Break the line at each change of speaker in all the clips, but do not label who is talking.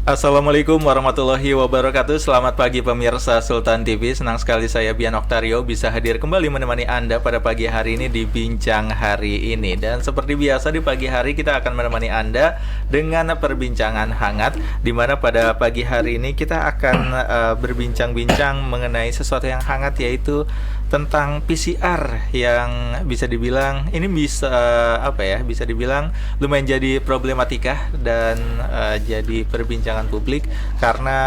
Assalamualaikum warahmatullahi wabarakatuh. Selamat pagi pemirsa Sultan TV. Senang sekali saya Bian Oktario bisa hadir kembali menemani Anda pada pagi hari ini di Bincang Hari ini. Dan seperti biasa di pagi hari kita akan menemani Anda dengan perbincangan hangat, di mana pada pagi hari ini kita akan berbincang-bincang mengenai sesuatu yang hangat, yaitu tentang PCR yang bisa dibilang ini bisa dibilang lumayan jadi problematika dan jadi perbincangan publik karena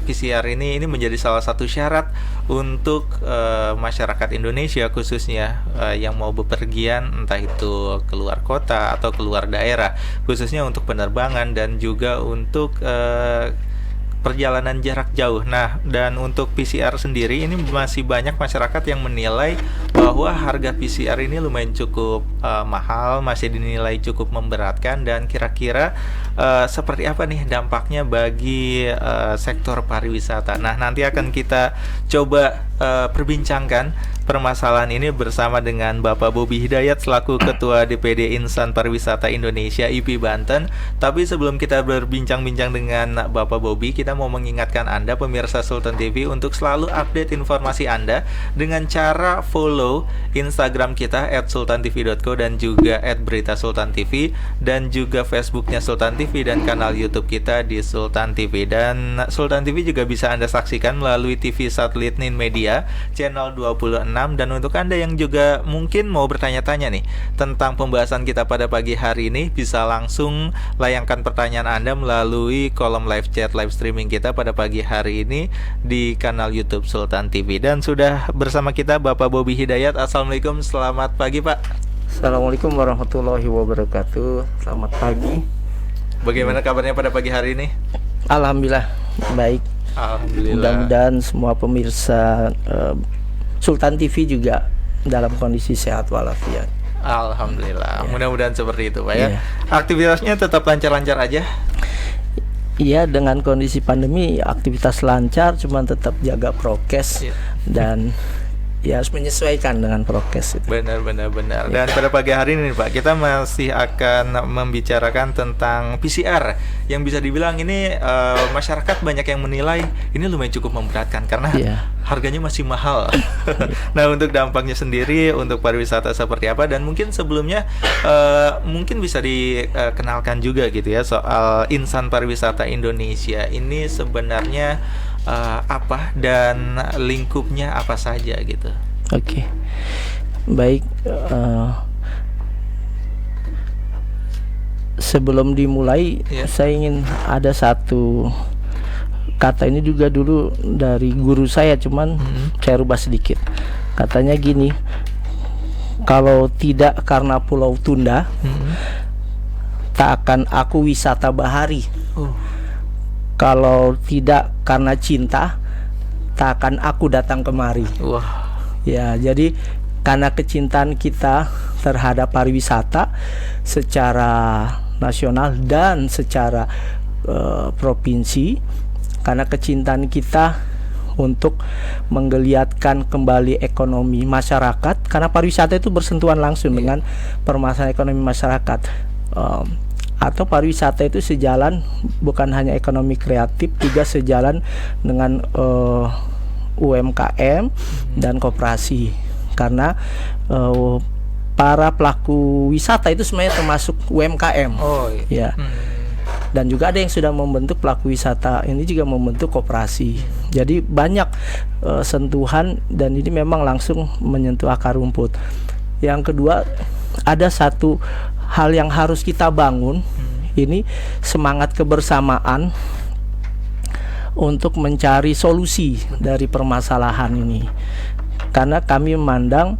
PCR ini menjadi salah satu syarat untuk masyarakat Indonesia khususnya yang mau bepergian, entah itu keluar kota atau keluar daerah, khususnya untuk penerbangan dan juga untuk perjalanan jarak jauh. Nah, dan untuk PCR sendiri ini masih banyak masyarakat yang menilai bahwa harga PCR ini lumayan cukup mahal, masih dinilai cukup memberatkan, dan kira-kira seperti apa nih dampaknya bagi sektor pariwisata. Nah, nanti akan kita coba perbincangkan permasalahan ini bersama dengan Bapak Bobi Hidayat selaku Ketua DPD Insan Pariwisata Indonesia IPI Banten. Tapi sebelum kita berbincang-bincang dengan Bapak Bobi, kita mau mengingatkan Anda pemirsa Sultan TV untuk selalu update informasi Anda dengan cara follow Instagram kita @sultantv.co dan juga @beritasultantv, dan juga Facebooknya Sultan TV dan kanal YouTube kita di Sultan TV. Dan Sultan TV juga bisa Anda saksikan melalui TV satelit Nin Media channel 26. Dan untuk Anda yang juga mungkin mau bertanya-tanya nih tentang pembahasan kita pada pagi hari ini, bisa langsung layangkan pertanyaan Anda melalui kolom live chat live streaming kita pada pagi hari ini di kanal YouTube Sultan TV. Dan sudah bersama kita Bapak Bobi Hidayat. Assalamualaikum, selamat pagi Pak.
Assalamualaikum warahmatullahi wabarakatuh. Selamat pagi.
Bagaimana kabarnya pada pagi hari ini?
Alhamdulillah baik.
Alhamdulillah.
Mudah-mudahan semua pemirsa Sultan TV juga dalam kondisi sehat walafiat.
Alhamdulillah.
Ya.
Mudah-mudahan seperti itu Pak ya.
Ya.
Aktivitasnya tetap lancar-lancar aja?
Iya, dengan kondisi pandemi aktivitas lancar, cuman tetap jaga prokes.
Ya.
Dan ya harus menyesuaikan dengan prokes itu.
Benar. Dan pada pagi hari ini Pak, kita masih akan membicarakan tentang PCR yang bisa dibilang ini masyarakat banyak yang menilai ini lumayan cukup memberatkan karena harganya masih mahal. Nah, untuk dampaknya sendiri untuk pariwisata seperti apa, dan mungkin sebelumnya mungkin bisa dikenalkan juga gitu ya soal Insan Pariwisata Indonesia ini sebenarnya apa dan lingkupnya apa saja gitu.
Oke. Baik, sebelum dimulai saya ingin ada satu kata, ini juga dulu dari guru saya, cuman saya rubah sedikit. Katanya gini, kalau tidak karena Pulau Tunda, tak akan aku wisata bahari. Kalau tidak karena cinta, tak akan aku datang kemari.
Wah.
Ya, jadi karena kecintaan kita terhadap pariwisata secara nasional dan secara provinsi, karena kecintaan kita untuk menggeliatkan kembali ekonomi masyarakat, karena pariwisata itu bersentuhan langsung dengan permasalahan ekonomi masyarakat. Atau pariwisata itu sejalan, bukan hanya ekonomi kreatif, juga sejalan dengan UMKM dan koperasi, karena para pelaku wisata itu sebenarnya termasuk UMKM. Ya. Dan juga ada yang sudah membentuk pelaku wisata ini juga membentuk koperasi. Jadi banyak sentuhan, dan ini memang langsung menyentuh akar rumput. Yang kedua, ada satu hal yang harus kita bangun, ini semangat kebersamaan untuk mencari solusi dari permasalahan ini. Karena kami memandang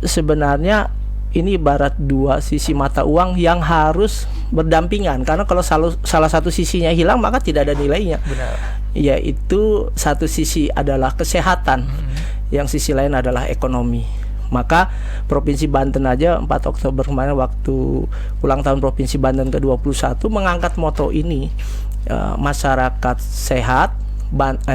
sebenarnya ini ibarat dua sisi mata uang yang harus berdampingan. Karena kalau salah satu sisinya hilang, maka tidak ada nilainya.
Benar.
Yaitu satu sisi adalah kesehatan, yang sisi lain adalah ekonomi. Maka Provinsi Banten aja 4 Oktober kemarin waktu ulang tahun Provinsi Banten ke-21 mengangkat moto ini, masyarakat sehat,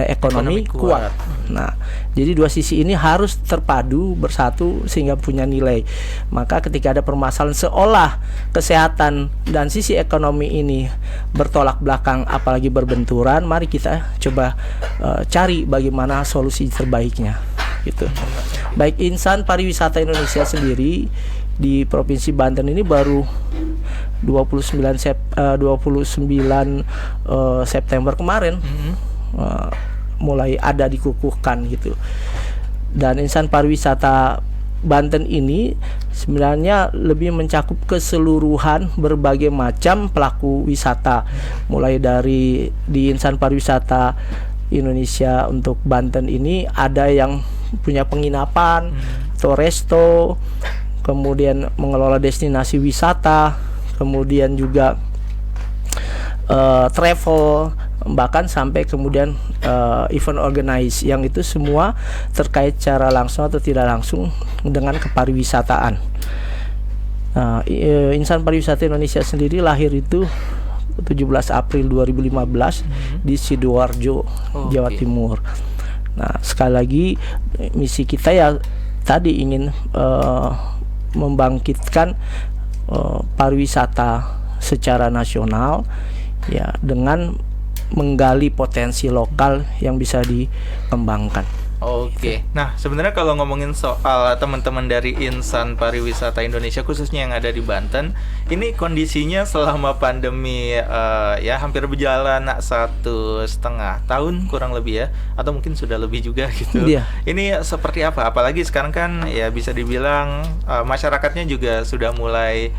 ekonomi kuat. Nah, jadi dua sisi ini harus terpadu bersatu sehingga punya nilai. Maka ketika ada permasalahan seolah kesehatan dan sisi ekonomi ini bertolak belakang apalagi berbenturan, mari kita coba cari bagaimana solusi terbaiknya gitu. Baik, Insan Pariwisata Indonesia sendiri di Provinsi Banten ini baru 29 September kemarin mulai ada dikukuhkan gitu. Dan Insan Pariwisata Banten ini sebenarnya lebih mencakup keseluruhan berbagai macam pelaku wisata, mulai dari di Insan Pariwisata Indonesia untuk Banten ini ada yang punya penginapan atau resto, kemudian mengelola destinasi wisata, kemudian juga travel, bahkan sampai kemudian event organize, yang itu semua terkait secara langsung atau tidak langsung dengan kepariwisataan. Insan Pariwisata Indonesia sendiri lahir itu 17 April 2015 di Sidoarjo, Jawa Timur. Nah, sekali lagi misi kita ya tadi ingin membangkitkan pariwisata secara nasional ya, dengan menggali potensi lokal yang bisa dikembangkan.
Oke. Nah, sebenarnya kalau ngomongin soal teman-teman dari Insan Pariwisata Indonesia khususnya yang ada di Banten, ini kondisinya selama pandemi ya hampir berjalan 1,5 tahun kurang lebih ya, atau mungkin sudah lebih juga gitu.
Iya.
Ini seperti apa? Apalagi sekarang kan ya bisa dibilang masyarakatnya juga sudah mulai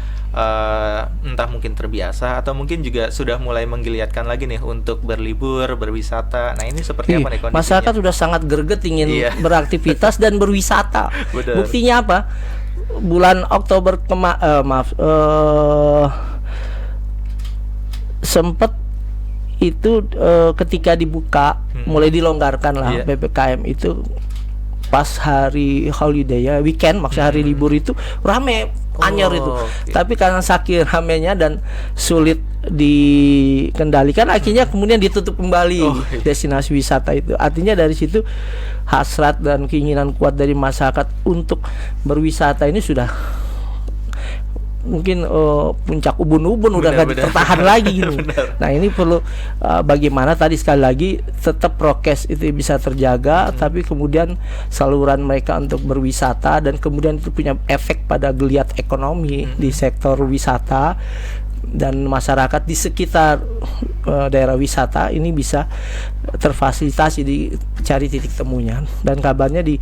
entah mungkin terbiasa atau mungkin juga sudah mulai menggeliatkan lagi nih untuk berlibur, berwisata. Nah, ini seperti apa nih kondisinya?
Masyarakat sudah sangat greget ingin beraktivitas dan berwisata. Buktinya apa? Bulan Oktober sempat itu ketika dibuka mulai dilonggarkan lah PPKM itu pas hari holiday ya, weekend, maksudnya hari libur itu rame anyar itu. Tapi karena saking ramenya dan sulit dikendalikan, akhirnya kemudian ditutup kembali destinasi wisata itu. Artinya dari situ hasrat dan keinginan kuat dari masyarakat untuk berwisata ini sudah mungkin puncak ubun-ubun, udah gak tertahan lagi gitu. Nah, ini perlu bagaimana tadi sekali lagi tetap prokes itu bisa terjaga, tapi kemudian saluran mereka untuk berwisata dan kemudian itu punya efek pada geliat ekonomi di sektor wisata, dan masyarakat di sekitar daerah wisata ini bisa terfasilitasi, dicari titik temunya. Dan kabarnya di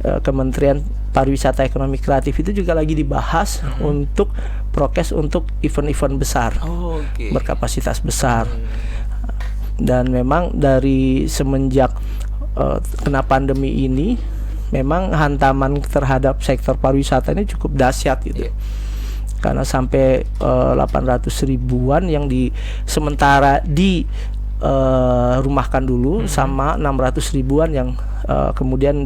Kementerian Pariwisata Ekonomi Kreatif itu juga lagi dibahas untuk prokes untuk event-event besar, berkapasitas besar. Dan memang dari semenjak kena pandemi ini, memang hantaman terhadap sektor pariwisata ini cukup dahsyat gitu. Karena sampai 800 ribuan yang sementara rumahkan dulu, sama 600 ribuan yang kemudian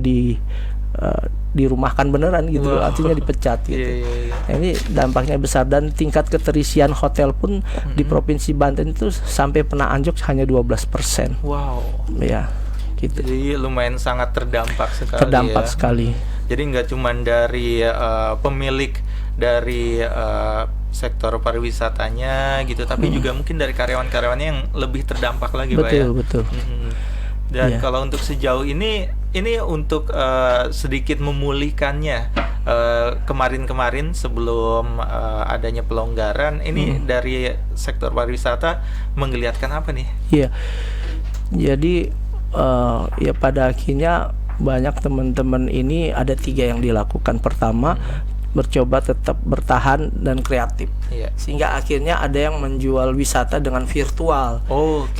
dirumahkan beneran gitu, artinya dipecat gitu. Nah, ini dampaknya besar, dan tingkat keterisian hotel pun di Provinsi Banten itu sampai pernah anjlok hanya 12%. Ya, gitu.
Jadi lumayan sangat terdampak sekali.
Terdampak sekali.
Jadi nggak cuma dari pemilik dari sektor pariwisatanya gitu, tapi juga mungkin dari karyawan-karyawannya yang lebih terdampak lagi, Pak ya.
Betul.
Dan kalau untuk sejauh ini untuk sedikit memulihkannya, kemarin-kemarin sebelum adanya pelonggaran ini dari sektor pariwisata menggeliatkan apa nih? Iya.
Jadi ya pada akhirnya banyak teman-teman ini ada 3 yang dilakukan. Pertama, bercoba tetap bertahan dan kreatif, sehingga akhirnya ada yang menjual wisata dengan virtual.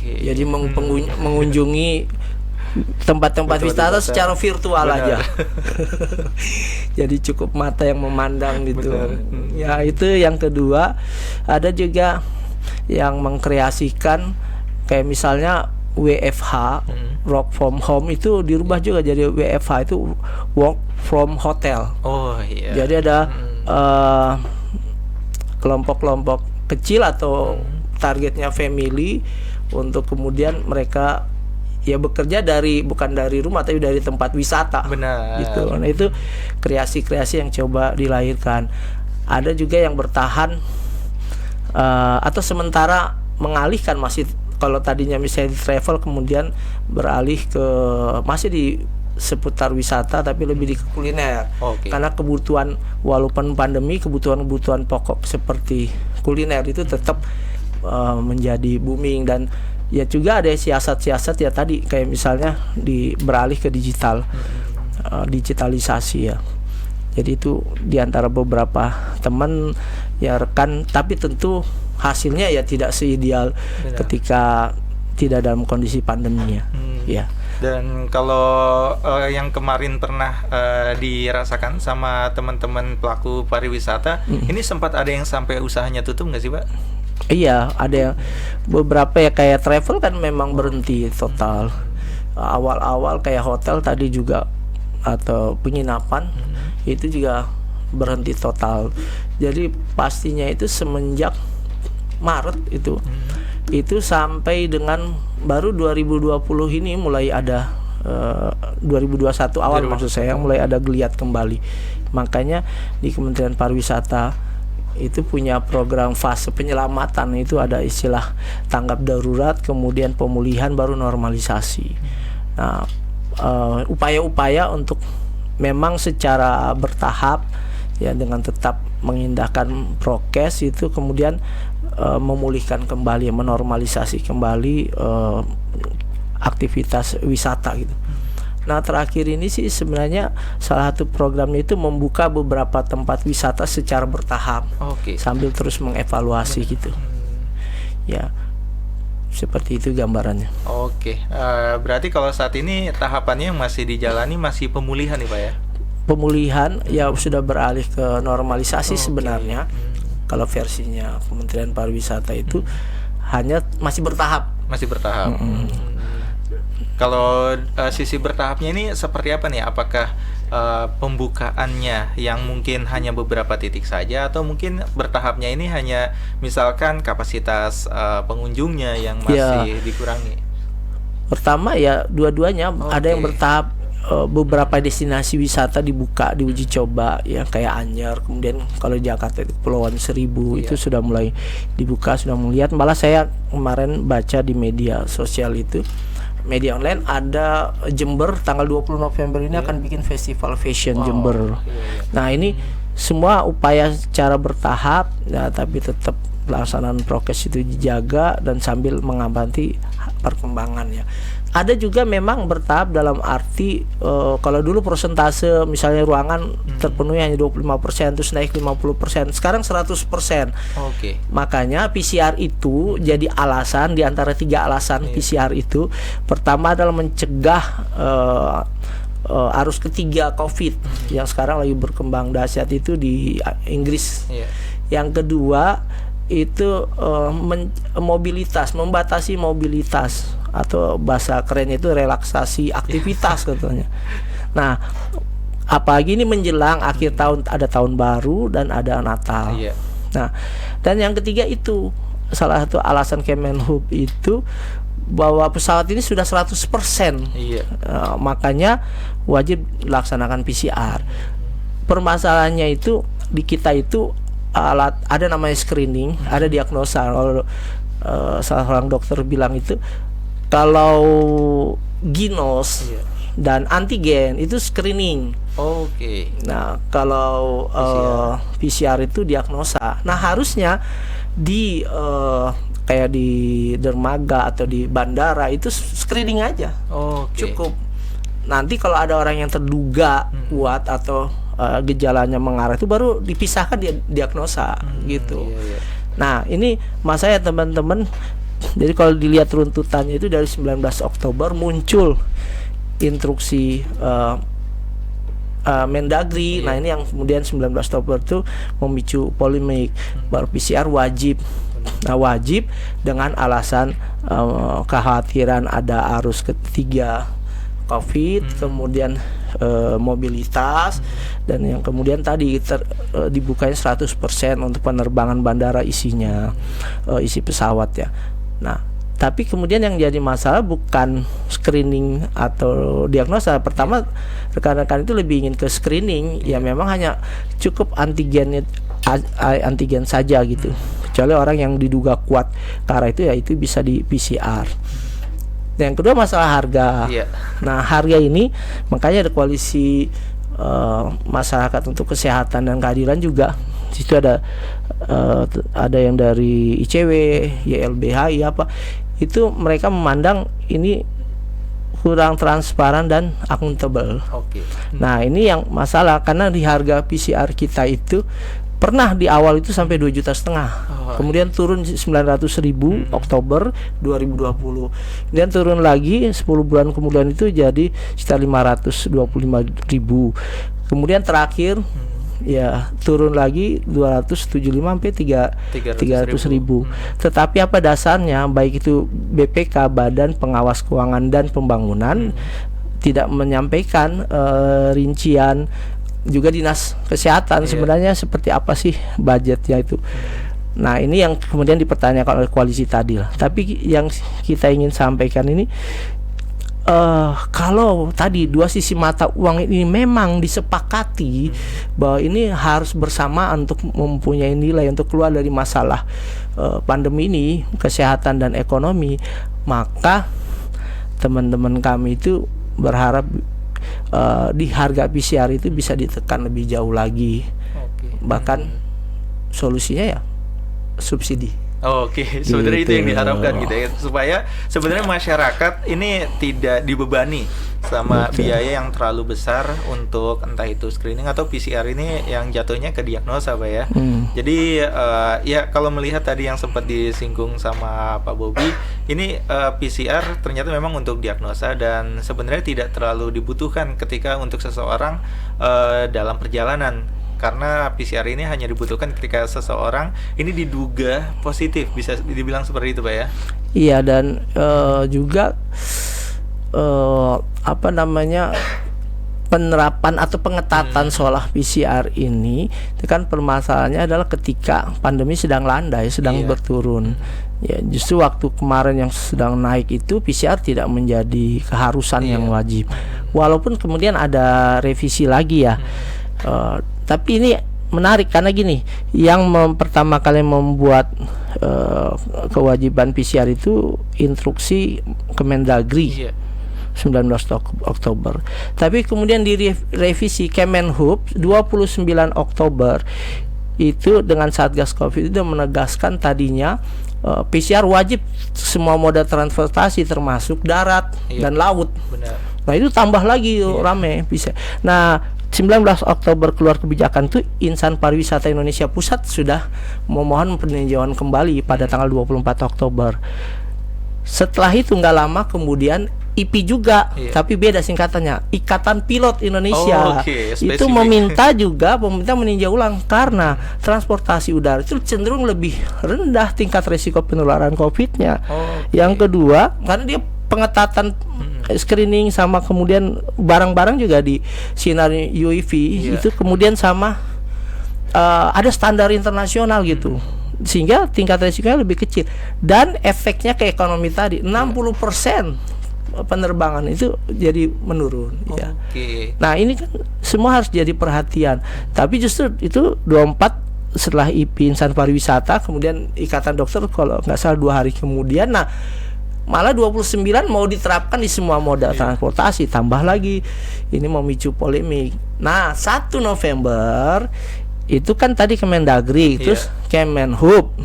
Jadi mengunjungi tempat-tempat wisata secara virtual aja. Jadi cukup mata yang memandang gitu. Ya, itu yang kedua. Ada juga yang mengkreasikan kayak misalnya WFH, work from home, itu dirubah juga jadi WFH, itu work from hotel. Jadi ada kelompok-kelompok kecil atau targetnya family, untuk kemudian mereka ya bekerja bukan dari rumah tapi dari tempat wisata.
Benar.
Gitu. Nah itu kreasi-kreasi yang coba dilahirkan. Ada juga yang bertahan atau sementara mengalihkan, masih kalau tadinya misalnya di travel kemudian beralih ke masih di seputar wisata tapi lebih di kuliner. Karena kebutuhan, walaupun pandemi, kebutuhan pokok seperti kuliner itu tetap menjadi booming. Dan ya juga ada siasat-siasat ya tadi kayak misalnya beralih ke digitalisasi ya. Jadi itu diantara beberapa teman ya rekan, tapi tentu hasilnya ya tidak seideal ketika tidak dalam kondisi pandemi ya.
Dan kalau yang kemarin pernah dirasakan sama teman-teman pelaku pariwisata, ini sempat ada yang sampai usahanya tutup nggak sih, Pak?
Iya, ada yang beberapa ya kayak travel kan memang berhenti total. Awal-awal kayak hotel tadi juga atau penginapan itu juga berhenti total. Jadi pastinya itu semenjak Maret itu sampai dengan baru 2020 ini mulai ada 2021 awal maksud saya mulai ada geliat kembali. Makanya di Kementerian Pariwisata itu punya program fase penyelamatan, itu ada istilah tanggap darurat, kemudian pemulihan, baru normalisasi. Nah, upaya-upaya untuk memang secara bertahap ya dengan tetap mengindahkan prokes itu kemudian memulihkan kembali, menormalisasi kembali aktivitas wisata gitu. Nah terakhir ini sih sebenarnya salah satu programnya itu membuka beberapa tempat wisata secara bertahap, sambil terus mengevaluasi gitu. Ya seperti itu gambarannya.
Berarti kalau saat ini tahapannya yang masih dijalani masih pemulihan nih Pak ya?
Pemulihan ya sudah beralih ke normalisasi sebenarnya. Kalau versinya Kementerian Pariwisata itu hanya masih bertahap.
Kalau sisi bertahapnya ini seperti apa nih? Apakah pembukaannya yang mungkin hanya beberapa titik saja, atau mungkin bertahapnya ini hanya misalkan kapasitas pengunjungnya yang masih dikurangi?
Pertama ya dua-duanya ada yang bertahap. Beberapa destinasi wisata dibuka, diuji coba ya kayak Anyer, kemudian kalau Jakarta itu Kepulauan Seribu itu sudah mulai dibuka, sudah melihat. Malah saya kemarin baca di media sosial itu, media online, ada Jember tanggal 20 November ini akan bikin festival fashion Jember. Nah ini semua upaya secara bertahap ya, tapi tetap pelaksanaan prokes itu dijaga dan sambil mengamati perkembangannya. Ada juga memang bertahap dalam arti kalau dulu persentase misalnya ruangan terpenuhi hanya 25%, terus naik 50%, sekarang 100%. Makanya PCR itu jadi alasan di antara 3 alasan PCR itu. Pertama adalah mencegah arus ketiga COVID yang sekarang lagi berkembang dahsyat itu di Inggris. Yang kedua itu mobilitas, membatasi mobilitas, atau bahasa kerennya itu relaksasi aktivitas katanya. Nah, apalagi ini menjelang akhir tahun, ada tahun baru dan ada Natal. Nah, dan yang ketiga itu salah satu alasan Kemenhub itu bahwa pesawat ini sudah 100%. Makanya wajib laksanakan PCR. Permasalahannya itu di kita itu alat, ada namanya screening, ada diagnosa. Kalau salah seorang dokter bilang itu kalau ginos dan antigen itu screening. Nah kalau PCR itu diagnosa. Nah harusnya di kayak di dermaga atau di bandara itu screening aja, cukup. Nanti kalau ada orang yang terduga kuat atau gejalanya mengarah itu baru dipisahkan diagnosa gitu. Nah ini mas saya teman-teman, jadi kalau dilihat runtutannya itu dari 19 Oktober muncul instruksi Mendagri. Nah ini yang kemudian 19 Oktober itu memicu polemik. Baru PCR wajib. Nah wajib dengan alasan kekhawatiran ada arus ketiga COVID, kemudian mobilitas, dan yang kemudian tadi dibukanya 100% untuk penerbangan bandara isinya, isi pesawat ya. Nah Tapi kemudian yang jadi masalah bukan screening atau diagnosa. Pertama rekan-rekan itu lebih ingin ke screening, ya memang hanya cukup antigen saja gitu. Kecuali orang yang diduga kuat ke arah itu, ya itu bisa di PCR. Yang kedua masalah harga. Nah, harga ini makanya ada koalisi masyarakat untuk kesehatan dan keadilan juga. Di situ ada yang dari ICW, YLBHI apa. Itu mereka memandang ini kurang transparan dan akuntabel. Nah, ini yang masalah karena di harga PCR kita itu pernah di awal itu sampai 2,5 juta. Kemudian turun 900.000 Oktober 2020. Kemudian turun lagi 10 bulan kemudian itu jadi sekitar 525.000. Kemudian terakhir ya turun lagi 275 sampai 300.000. Tetapi apa dasarnya, baik itu BPK, Badan Pengawas Keuangan dan Pembangunan, tidak menyampaikan rincian, juga Dinas Kesehatan sebenarnya seperti apa sih budgetnya itu. Nah, ini yang kemudian dipertanyakan oleh koalisi tadi lah. Tapi yang kita ingin sampaikan ini, kalau tadi dua sisi mata uang ini memang disepakati bahwa ini harus bersamaan untuk mempunyai nilai untuk keluar dari masalah pandemi ini, kesehatan dan ekonomi, maka teman-teman kami itu berharap di harga PCR itu bisa ditekan lebih jauh lagi. Bahkan solusinya ya subsidi.
Sebenarnya itu yang diharapkan gitu ya, supaya sebenarnya masyarakat ini tidak dibebani sama biaya yang terlalu besar untuk entah itu screening atau PCR ini yang jatuhnya ke diagnosa, Pak ya. Jadi ya kalau melihat tadi yang sempat disinggung sama Pak Bobi, ini PCR ternyata memang untuk diagnosa dan sebenarnya tidak terlalu dibutuhkan ketika untuk seseorang dalam perjalanan. Karena PCR ini hanya dibutuhkan ketika seseorang ini diduga positif, bisa dibilang seperti itu, Pak ya?
Iya, dan juga penerapan atau pengetatan soal PCR ini, itu kan permasalahannya adalah ketika pandemi sedang landai, sedang berturun. Ya, justru waktu kemarin yang sedang naik itu PCR tidak menjadi keharusan yang wajib. Walaupun kemudian ada revisi lagi ya. Tapi ini menarik karena gini, yang pertama kali membuat kewajiban PCR itu instruksi Kemendagri 19 Oktober. Tapi kemudian direvisi Kemenhub 29 Oktober itu dengan Satgas Covid itu menegaskan tadinya PCR wajib semua moda transportasi termasuk darat dan laut. Nah, itu tambah lagi rame bisa. Nah, 19 Oktober keluar kebijakan itu, Insan Pariwisata Indonesia Pusat sudah memohon peninjauan kembali pada tanggal 24 Oktober. Setelah itu nggak lama kemudian IPI juga, tapi beda singkatannya, Ikatan Pilot Indonesia. Itu meminta juga pemerintah meninjau ulang karena transportasi udara itu cenderung lebih rendah tingkat risiko penularan COVID-nya. Yang kedua, karena dia pengetatan screening sama kemudian barang-barang juga di sinar UV itu kemudian sama ada standar internasional gitu, sehingga tingkat risikonya lebih kecil dan efeknya ke ekonomi tadi 60% penerbangan itu jadi menurun. Nah, ini kan semua harus jadi perhatian. Tapi justru itu 24 setelah IP Insan Pariwisata, kemudian Ikatan Dokter kalau nggak salah 2 hari kemudian, nah malah 29 mau diterapkan di semua moda transportasi, tambah lagi ini memicu polemik. Nah, 1 November itu kan tadi Kemendagri, terus Kemenhub,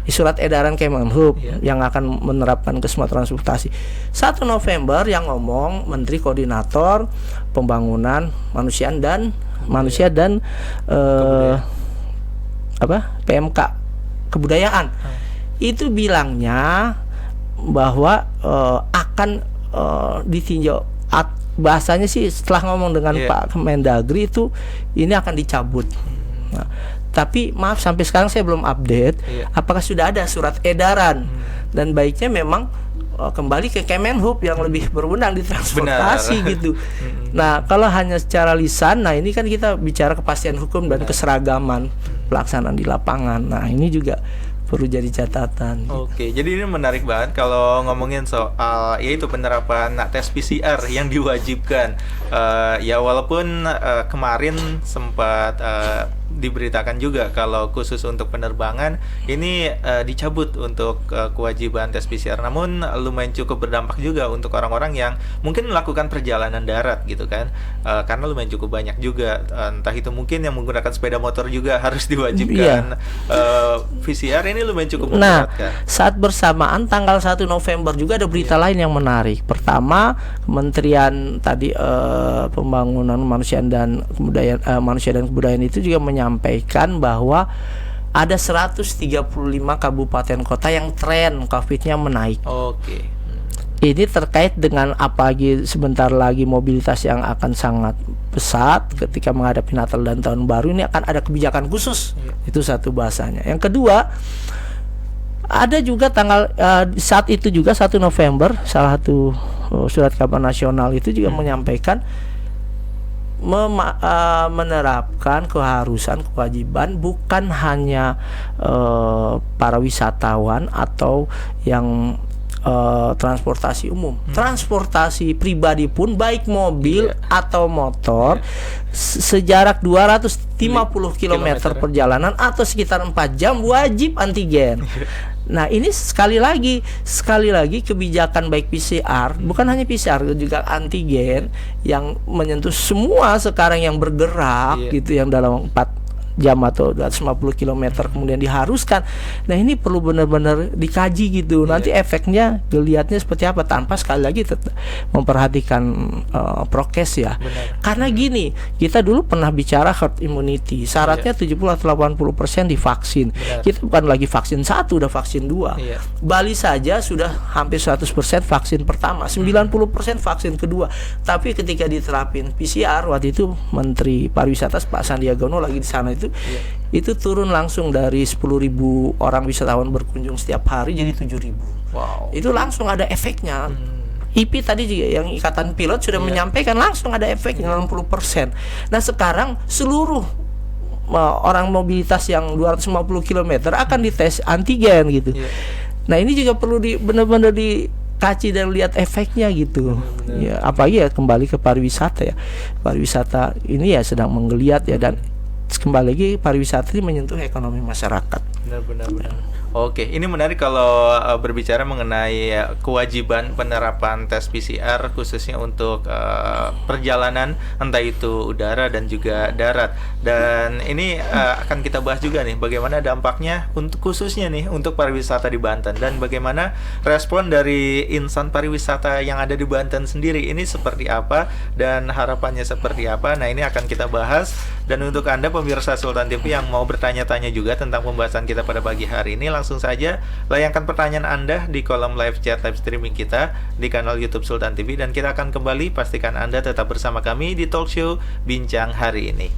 surat edaran Kemenhub yang akan menerapkan ke semua transportasi. 1 November yang ngomong Menteri Koordinator Pembangunan Manusia dan PMK Kebudayaan. Itu bilangnya bahwa akan ditinjau, bahasanya sih setelah ngomong dengan Pak Kemendagri itu ini akan dicabut. Nah, tapi maaf sampai sekarang saya belum update apakah sudah ada surat edaran, dan baiknya memang kembali ke Kemenhub yang lebih berwenang di transportasi gitu. Nah, kalau hanya secara lisan, nah ini kan kita bicara kepastian hukum dan keseragaman pelaksanaan di lapangan. Nah, ini juga perlu jadi catatan.
Oke, jadi ini menarik banget kalau ngomongin soal yaitu penerapan tes PCR yang diwajibkan. Ya walaupun kemarin sempat diberitakan juga kalau khusus untuk penerbangan ini dicabut untuk kewajiban tes PCR. Namun lumayan cukup berdampak juga untuk orang-orang yang mungkin melakukan perjalanan darat gitu kan. Karena lumayan cukup banyak juga, entah itu mungkin yang menggunakan sepeda motor juga harus diwajibkan PCR. Ini lumayan cukup memberatkan.
Saat bersamaan tanggal 1 November juga ada berita lain yang menarik. Pertama, Kementerian tadi Pembangunan Manusia dan Kebudayaan itu juga menyampaikan bahwa ada 135 kabupaten kota yang tren COVID-nya menaik.
Oke.
Ini terkait dengan sebentar lagi mobilitas yang akan sangat pesat ketika menghadapi Natal dan Tahun Baru. Ini akan ada kebijakan khusus. Itu satu bahasanya. Yang kedua, ada juga saat itu juga 1 November salah satu surat kabar nasional itu juga menyampaikan menerapkan kewajiban bukan hanya para wisatawan atau yang transportasi umum, transportasi pribadi pun baik mobil atau motor sejarak 250 km perjalanan atau sekitar 4 jam wajib antigen. Nah, ini sekali lagi kebijakan baik PCR, bukan hanya PCR juga antigen yang menyentuh semua sekarang yang bergerak gitu, yang dalam 4 jam atau 250 km kemudian diharuskan. Nah, ini perlu benar-benar dikaji gitu. Nanti efeknya dilihatnya seperti apa tanpa sekali lagi memperhatikan prokes ya.
Benar.
Karena gini, kita dulu pernah bicara herd immunity. Syaratnya 70 atau 80% divaksin.
Benar.
Kita bukan lagi vaksin 1, udah vaksin 2. Bali saja sudah hampir 100% vaksin pertama, 90% vaksin kedua. Tapi ketika diterapin PCR waktu itu Menteri Pariwisata Pak Sandiaga Uno lagi di sana itu turun langsung dari 10.000 orang wisatawan berkunjung setiap hari jadi 7.000.
Wow.
Itu langsung ada efeknya. IPI tadi juga yang Ikatan Pilot sudah menyampaikan langsung ada efeknya 60%. Nah, sekarang seluruh orang mobilitas yang 250 km akan dites antigen gitu. Nah, ini juga perlu benar-benar dikaji dan lihat efeknya gitu. Ya, apalagi ya kembali ke pariwisata ya. Pariwisata ini ya sedang menggeliat ya, dan kembali lagi pariwisata ini menyentuh ekonomi masyarakat.
Benar. Oke, ini menarik kalau berbicara mengenai kewajiban penerapan tes PCR khususnya untuk perjalanan entah itu udara dan juga darat. Dan ini akan kita bahas juga nih bagaimana dampaknya untuk khususnya nih untuk pariwisata di Banten dan bagaimana respon dari insan pariwisata yang ada di Banten sendiri ini seperti apa dan harapannya seperti apa. Nah, ini akan kita bahas. Dan untuk Anda pemirsa Sultan TV yang mau bertanya-tanya juga tentang pembahasan kita pada pagi hari ini, langsung saja layangkan pertanyaan Anda di kolom live chat live streaming kita di kanal YouTube Sultan TV, dan kita akan kembali. Pastikan Anda tetap bersama kami di talk show Bincang Hari Ini.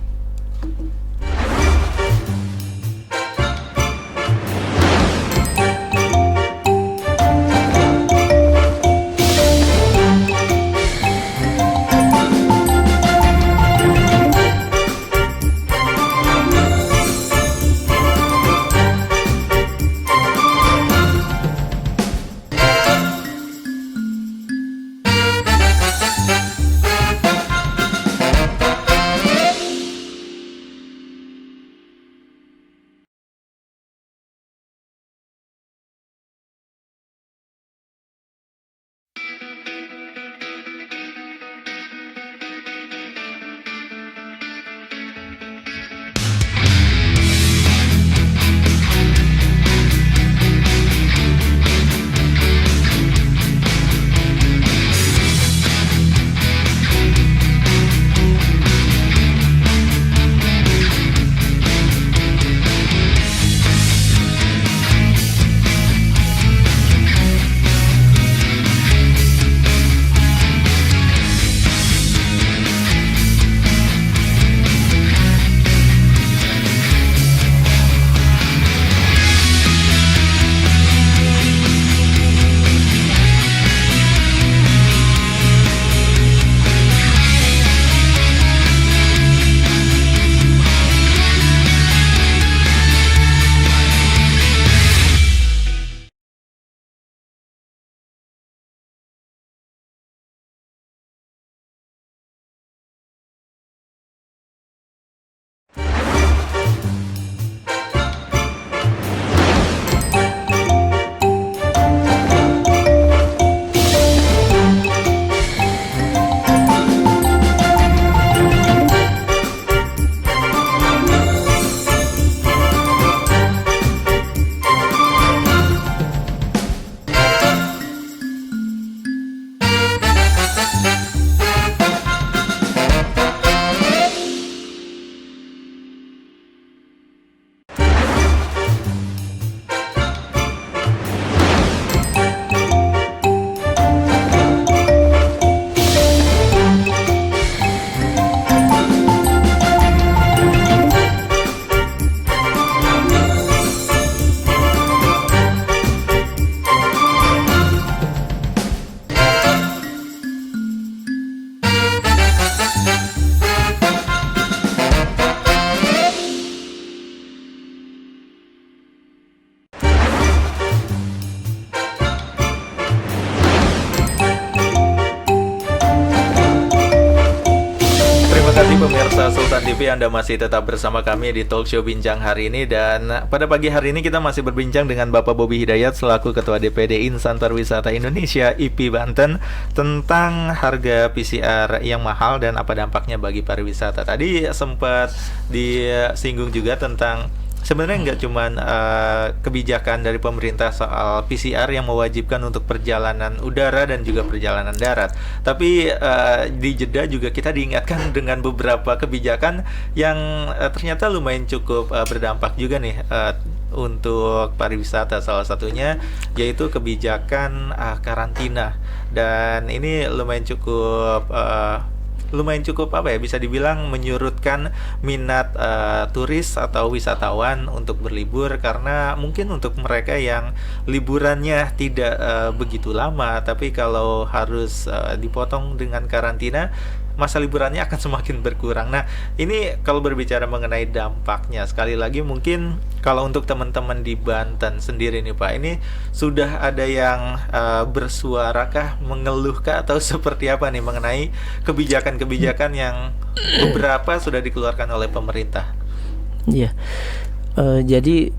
TV, Anda masih tetap bersama kami di Talk Show Bincang hari ini. Dan pada pagi hari ini kita masih berbincang dengan Bapak Bobi Hidayat selaku Ketua DPD Insan Pariwisata Indonesia IPI Banten tentang harga PCR yang mahal dan apa dampaknya bagi pariwisata. Tadi sempat disinggung juga tentang sebenarnya nggak cuman kebijakan dari pemerintah soal PCR yang mewajibkan untuk perjalanan udara dan juga perjalanan darat, tapi di Jeddah juga kita diingatkan dengan beberapa kebijakan yang ternyata lumayan cukup berdampak juga nih untuk pariwisata. Salah satunya yaitu kebijakan karantina, dan ini lumayan cukup apa ya, bisa dibilang menyurutkan minat turis atau wisatawan untuk berlibur, karena mungkin untuk mereka yang liburannya tidak begitu lama, tapi kalau harus dipotong dengan karantina, masa liburannya akan semakin berkurang. Nah, ini kalau berbicara mengenai dampaknya, sekali lagi mungkin kalau untuk teman-teman di Banten sendiri nih Pak, ini sudah ada yang bersuarakah, mengeluhkah, atau seperti apa nih mengenai kebijakan-kebijakan yang beberapa sudah dikeluarkan oleh pemerintah?
Iya, jadi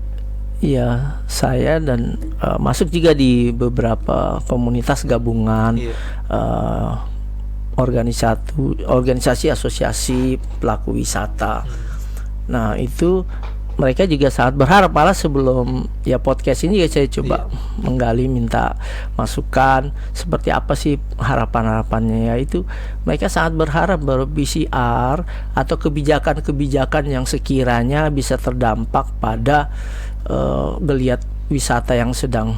ya saya dan masuk juga di beberapa komunitas gabungan, organisasi asosiasi pelaku wisata. Nah, itu mereka juga sangat berharap, malah sebelum ya podcast ini ya saya coba menggali, minta masukan seperti apa sih harapan-harapannya. Ya itu mereka sangat berharap bahwa PCR atau kebijakan-kebijakan yang sekiranya bisa terdampak pada geliat wisata yang sedang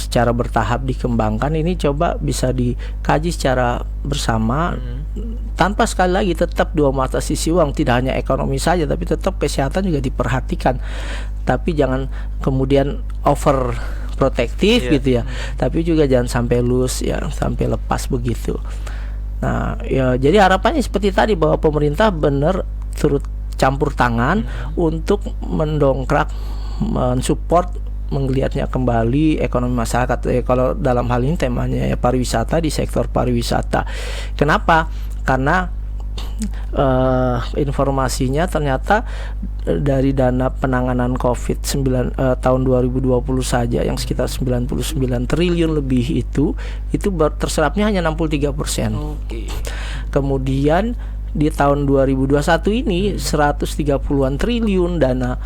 secara bertahap dikembangkan ini coba bisa dikaji secara bersama, tanpa sekali lagi tetap dua mata sisi uang, tidak hanya ekonomi saja tapi tetap kesehatan juga diperhatikan, tapi jangan kemudian over protektif gitu ya, tapi juga jangan sampai loose ya, sampai lepas begitu. Nah ya, jadi harapannya seperti tadi bahwa pemerintah benar turut campur tangan untuk mendongkrak, mensupport menggeliatnya kembali ekonomi masyarakat. Kalau dalam hal ini temanya ya pariwisata, di sektor pariwisata. Kenapa? Karena informasinya ternyata dari dana penanganan COVID-19 tahun 2020 saja yang sekitar 99 triliun lebih itu terserapnya hanya 63%. Kemudian di tahun 2021 ini 130-an triliun dana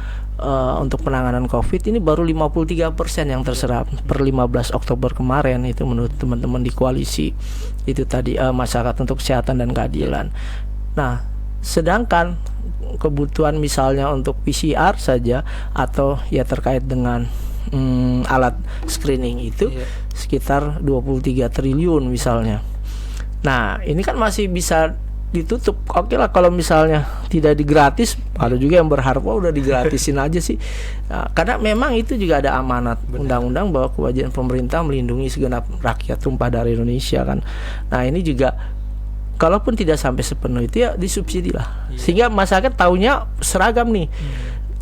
untuk penanganan COVID ini baru 53% yang terserap per 15 Oktober kemarin. Itu menurut teman-teman di koalisi itu tadi, masyarakat untuk kesehatan dan keadilan. Nah, sedangkan kebutuhan misalnya untuk PCR saja atau ya terkait dengan alat screening itu sekitar 23 triliun misalnya. Nah, ini kan masih bisa ditutup. Oke lah kalau misalnya tidak digratis, ada juga yang berharap udah digratisin aja sih. Nah, karena memang itu juga ada amanat undang-undang bahwa kewajiban pemerintah melindungi segenap rakyat tumpah darah Indonesia kan. Nah ini juga kalaupun tidak sampai sepenuh itu ya disubsidi lah, sehingga masyarakat taunya seragam nih.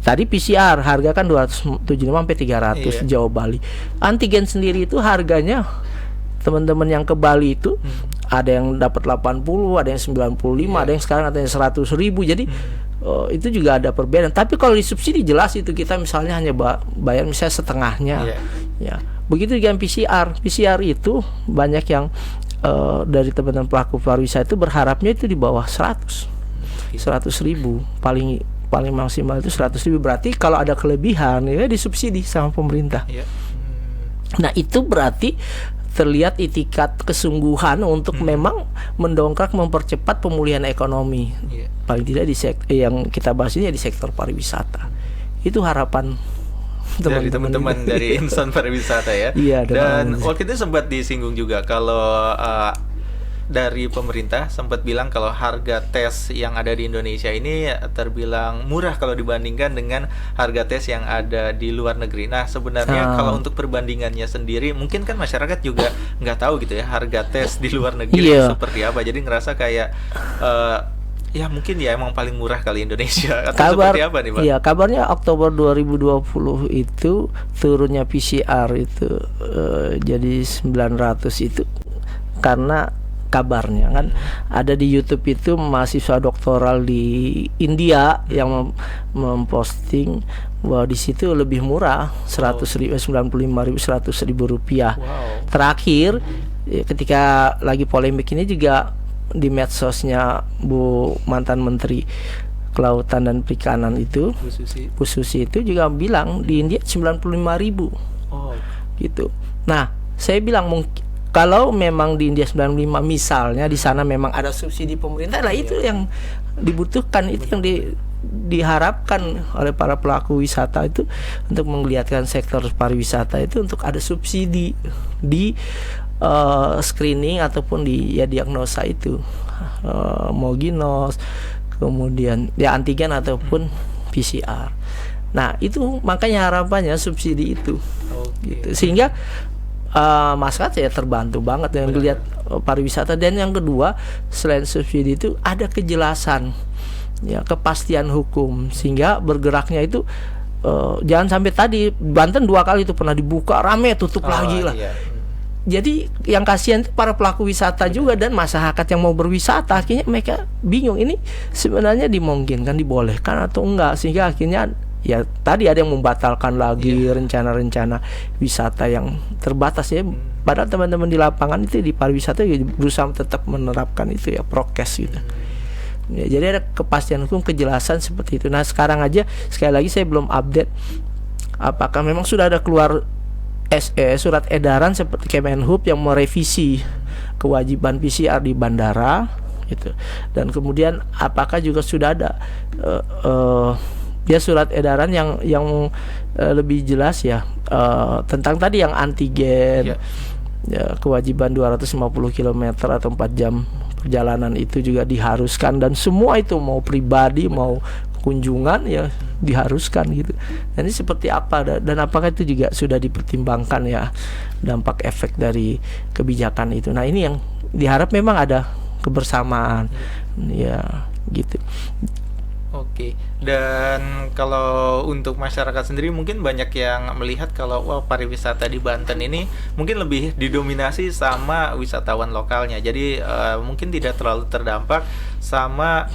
Tadi PCR harga kan 275 sampai 300 Jawa Bali. Antigen sendiri itu harganya teman-teman yang ke Bali itu ada yang dapat 80, ada yang 95, ada yang sekarang ada yang 100.000. Jadi itu juga ada perbedaan. Tapi kalau disubsidi jelas itu kita misalnya hanya bayar misalnya setengahnya. Ya. Begitu dengan PCR. PCR itu banyak yang dari teman-teman pelaku pariwisata itu berharapnya itu di bawah 100.000. Paling maksimal itu 100.000. Berarti kalau ada kelebihan ya disubsidi sama pemerintah. Nah, itu berarti terlihat itikat kesungguhan untuk memang mendongkrak, mempercepat pemulihan ekonomi. Paling tidak di yang kita bahas ini ya di sektor pariwisata. Itu harapan
dari teman-teman dari insan pariwisata ya. Dan waktu itu sempat disinggung juga kalau dari pemerintah sempat bilang kalau harga tes yang ada di Indonesia ini terbilang murah kalau dibandingkan dengan harga tes yang ada di luar negeri. Nah sebenarnya kalau untuk perbandingannya sendiri mungkin kan masyarakat juga nggak tahu gitu ya harga tes di luar negeri seperti apa. Jadi ngerasa kayak ya mungkin ya emang paling murah kali Indonesia atau seperti apa nih Pak?
Iya, kabarnya Oktober 2020 itu turunnya PCR itu jadi 900 itu karena kabarnya kan. Ada di YouTube itu mahasiswa doktoral di India yang memposting bahwa di situ lebih murah 95.000 100.000 rupiah. Terakhir ketika lagi polemik ini juga di medsosnya Bu mantan Menteri Kelautan dan Perikanan itu Bu Susi itu juga bilang di India 95.000 gitu. Nah saya bilang kalau memang di India 95 misalnya di sana memang ada subsidi pemerintah, lah itu yang dibutuhkan, itu yang diharapkan oleh para pelaku wisata itu untuk menggeliatkan sektor pariwisata itu untuk ada subsidi di screening ataupun di diagnosa itu mau ginos, kemudian antigen ataupun PCR. Nah itu makanya harapannya subsidi itu gitu. Sehingga masyarakat ya terbantu banget dengan melihat pariwisata. Dan yang kedua selain subsidi itu ada kejelasan kepastian hukum, sehingga bergeraknya itu jangan sampai tadi Banten 2 kali itu pernah dibuka rame tutup lagi lah. Jadi yang kasihan itu para pelaku wisata juga dan masyarakat yang mau berwisata, akhirnya mereka bingung ini sebenarnya dimungkinkan, dibolehkan atau enggak, sehingga akhirnya ya tadi ada yang membatalkan lagi rencana-rencana wisata yang terbatas ya. Padahal teman-teman di lapangan itu di pariwisata ya berusaha tetap menerapkan itu prokes gitu. Ya, jadi ada kepastian hukum, kejelasan seperti itu. Nah sekarang aja sekali lagi saya belum update apakah memang sudah ada keluar surat edaran seperti Kemenhub yang merevisi kewajiban PCR di bandara gitu. Dan kemudian apakah juga sudah ada surat edaran yang lebih jelas tentang tadi yang antigen, kewajiban 250 km atau 4 jam perjalanan itu juga diharuskan, dan semua itu mau pribadi mau kunjungan diharuskan gitu. Dan ini seperti apa dan apakah itu juga sudah dipertimbangkan dampak efek dari kebijakan itu. Nah ini yang diharap memang ada kebersamaan gitu.
Oke, dan kalau untuk masyarakat sendiri mungkin banyak yang melihat kalau pariwisata di Banten ini mungkin lebih didominasi sama wisatawan lokalnya. Jadi mungkin tidak terlalu terdampak sama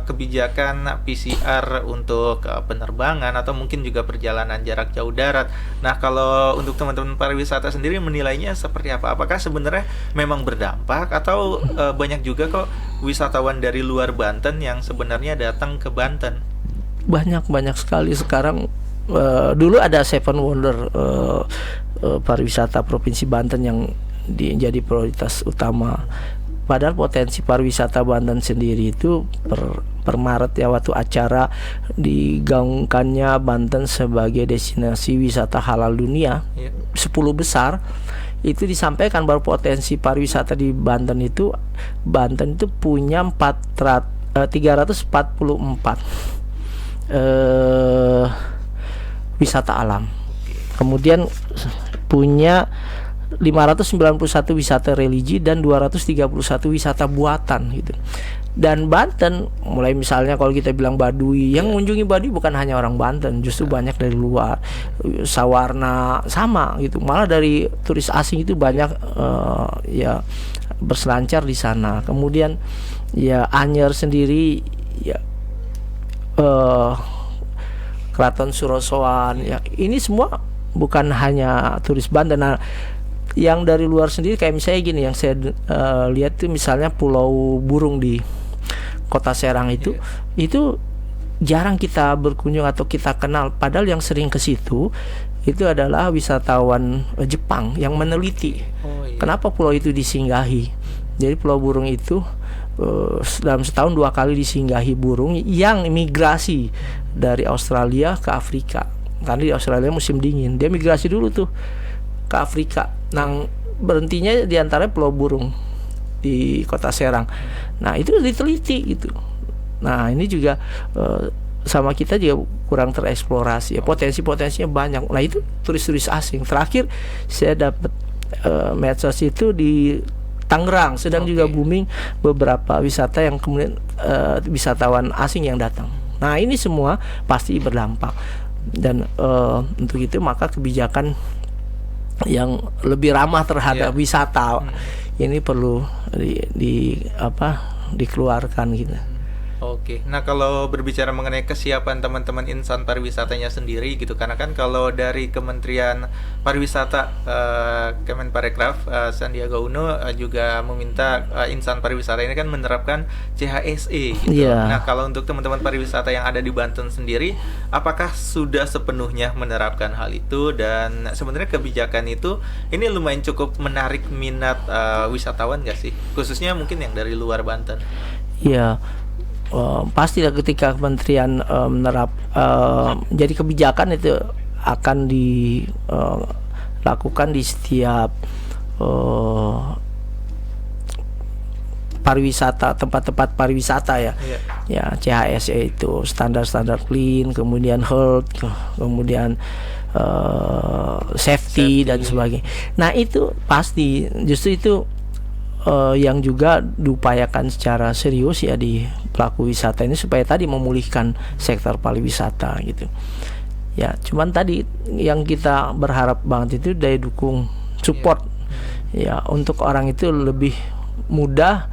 kebijakan PCR untuk penerbangan atau mungkin juga perjalanan jarak jauh darat. Nah, kalau untuk teman-teman pariwisata sendiri menilainya seperti apa? Apakah sebenarnya memang berdampak atau banyak juga kok wisatawan dari luar Banten yang sebenarnya datang ke Banten?
Banyak sekali sekarang. Dulu ada Seven Wonder pariwisata Provinsi Banten yang jadi prioritas utama. Padahal potensi pariwisata Banten sendiri itu per Maret waktu acara digaungkannya Banten sebagai destinasi wisata halal dunia 10 besar, itu disampaikan bahwa potensi pariwisata di Banten itu punya 344 wisata alam. Kemudian punya 591 wisata religi dan 231 wisata buatan gitu. Dan Banten mulai misalnya kalau kita bilang Baduy, yang mengunjungi Baduy bukan hanya orang Banten, justru banyak dari luar. Sawarna sama gitu, malah dari turis asing itu banyak berselancar di sana. Kemudian Anyer sendiri Keraton Surosoan ini semua bukan hanya turis Banten. Nah, yang dari luar sendiri kayak misalnya gini, yang saya lihat tuh misalnya Pulau Burung di Kota Serang itu jarang kita berkunjung atau kita kenal, padahal yang sering ke situ itu adalah wisatawan Jepang yang meneliti kenapa pulau itu disinggahi. Jadi Pulau Burung itu dalam setahun 2 kali disinggahi burung yang migrasi dari Australia ke Afrika. Karena di Australia musim dingin, dia migrasi dulu tuh ke Afrika. Nah, berhentinya di antara Pulau Burung di Kota Serang. Nah, itu diteliti gitu. Nah, ini juga sama kita juga kurang tereksplorasi. Potensinya banyak. Nah, itu turis-turis asing. Terakhir saya dapat medsos itu di Tangerang sedang juga booming beberapa wisata yang kemudian wisatawan asing yang datang. Nah, ini semua pasti berdampak. Dan untuk itu maka kebijakan yang lebih ramah terhadap wisata ini perlu dikeluarkan gitu.
Oke, nah kalau berbicara mengenai kesiapan teman-teman insan pariwisatanya sendiri gitu, karena kan kalau dari Kementerian Pariwisata, Kemenparekraf, Sandiaga Uno juga meminta insan pariwisata ini kan menerapkan CHSE gitu.
Yeah.
Nah kalau untuk teman-teman pariwisata yang ada di Banten sendiri, apakah sudah sepenuhnya menerapkan hal itu? Dan sebenarnya kebijakan itu ini lumayan cukup menarik minat wisatawan nggak sih? Khususnya mungkin yang dari luar Banten.
Iya. Pastilah ketika kementerian jadi kebijakan itu akan dilakukan di setiap pariwisata, tempat-tempat pariwisata ya. Ya, CHSE itu standar-standar clean, kemudian health, kemudian safety dan sebagainya. Nah, itu pasti justru itu yang juga diupayakan secara serius ya di pelaku wisata ini supaya tadi memulihkan sektor pariwisata gitu. Ya, cuman tadi yang kita berharap banget itu daya dukung support ya untuk orang itu lebih mudah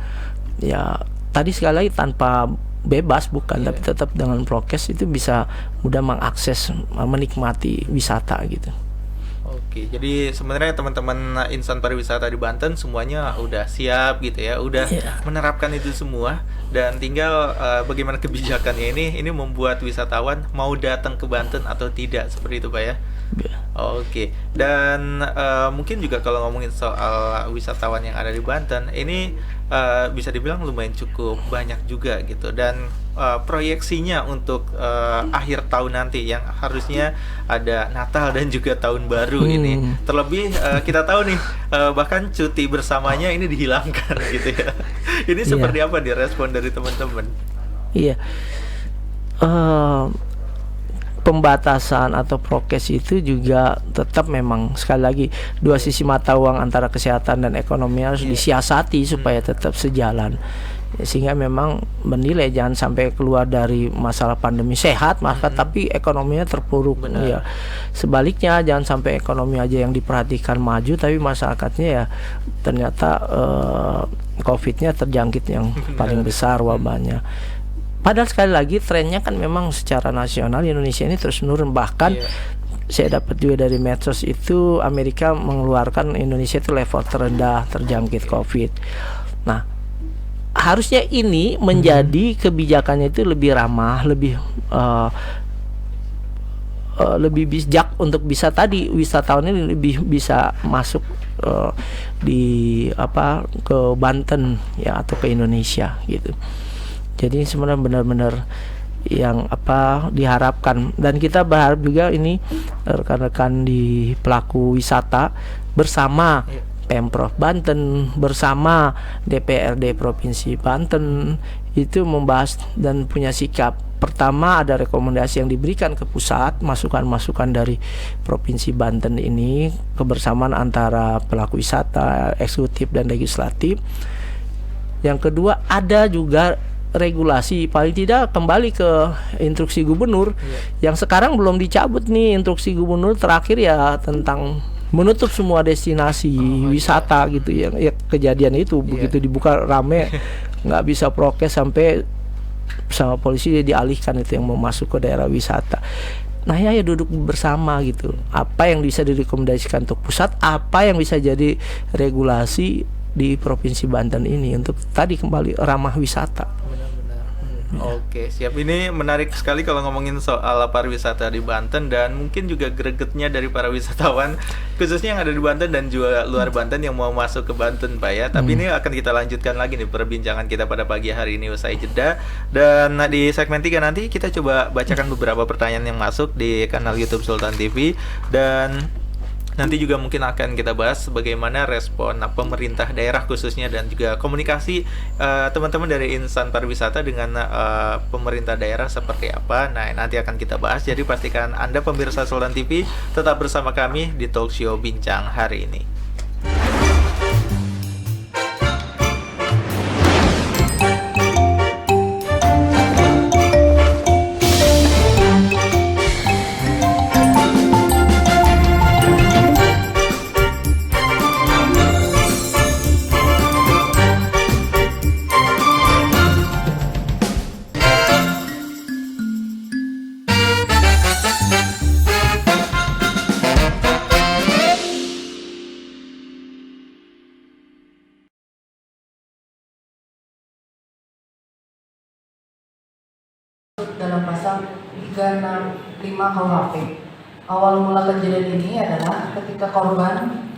ya, tadi sekali lagi tanpa bebas bukan, tapi tetap dengan prokes itu bisa mudah mengakses, menikmati wisata gitu.
Oke, jadi sebenarnya teman-teman insan pariwisata di Banten semuanya udah siap gitu ya, udah menerapkan itu semua, dan tinggal bagaimana kebijakannya ini membuat wisatawan mau datang ke Banten atau tidak, seperti itu Pak ya. Oke, dan mungkin juga kalau ngomongin soal wisatawan yang ada di Banten ini bisa dibilang lumayan cukup banyak juga gitu, dan proyeksinya untuk akhir tahun nanti yang harusnya ada Natal dan juga Tahun Baru ini, terlebih kita tahu nih bahkan cuti bersamanya ini dihilangkan gitu ya. Ini seperti apa nih respon dari teman-teman?
Iya. Pembatasan atau prokes itu juga tetap memang sekali lagi dua sisi mata uang antara kesehatan dan ekonomi harus disiasati supaya tetap sejalan, sehingga memang menilai jangan sampai keluar dari masalah pandemi sehat maka tapi ekonominya terpuruk. Ya, sebaliknya jangan sampai ekonomi aja yang diperhatikan maju tapi masyarakatnya ya ternyata COVID-nya terjangkit yang paling besar wabahnya. Padahal sekali lagi trennya kan memang secara nasional Indonesia ini terus menurun, bahkan saya dapat juga dari medsos itu Amerika mengeluarkan Indonesia itu level terendah terjangkit COVID. Nah, harusnya ini menjadi kebijakannya itu lebih ramah, lebih bijak untuk bisa tadi wisatawan ini lebih bisa masuk ke Banten ya atau ke Indonesia gitu. Jadi sebenarnya benar-benar yang diharapkan, dan kita berharap juga ini rekan-rekan di pelaku wisata bersama Pemprov Banten, bersama DPRD Provinsi Banten itu membahas dan punya sikap. Pertama, ada rekomendasi yang diberikan ke pusat, masukan-masukan dari Provinsi Banten ini, kebersamaan antara pelaku wisata, eksekutif dan legislatif. Yang kedua, ada juga regulasi, paling tidak kembali ke instruksi gubernur yang sekarang belum dicabut nih. Instruksi gubernur terakhir ya tentang menutup semua destinasi wisata gitu ya kejadian itu begitu dibuka rame nggak bisa prokes sampai sama polisi dialihkan itu yang mau masuk ke daerah wisata. Nah ya duduk bersama gitu, apa yang bisa direkomendasikan untuk pusat, apa yang bisa jadi regulasi di Provinsi Banten ini untuk tadi kembali ramah wisata.
Oke, siap. Ini menarik sekali kalau ngomongin soal pariwisata di Banten, dan mungkin juga gregetnya dari para wisatawan khususnya yang ada di Banten dan juga luar Banten yang mau masuk ke Banten Pak ya. Tapi ini akan kita lanjutkan lagi nih perbincangan kita pada pagi hari ini usai jeda. Dan di segmen 3 nanti kita coba bacakan beberapa pertanyaan yang masuk di kanal YouTube Sultan TV, dan nanti juga mungkin akan kita bahas bagaimana respon pemerintah daerah khususnya dan juga komunikasi teman-teman dari insan pariwisata dengan pemerintah daerah seperti apa. Nah, nanti akan kita bahas. Jadi pastikan Anda pemirsa Sultan TV tetap bersama kami di Talk Show Bincang hari ini.
365 KUHP. Awal mula kejadian ini adalah ketika korban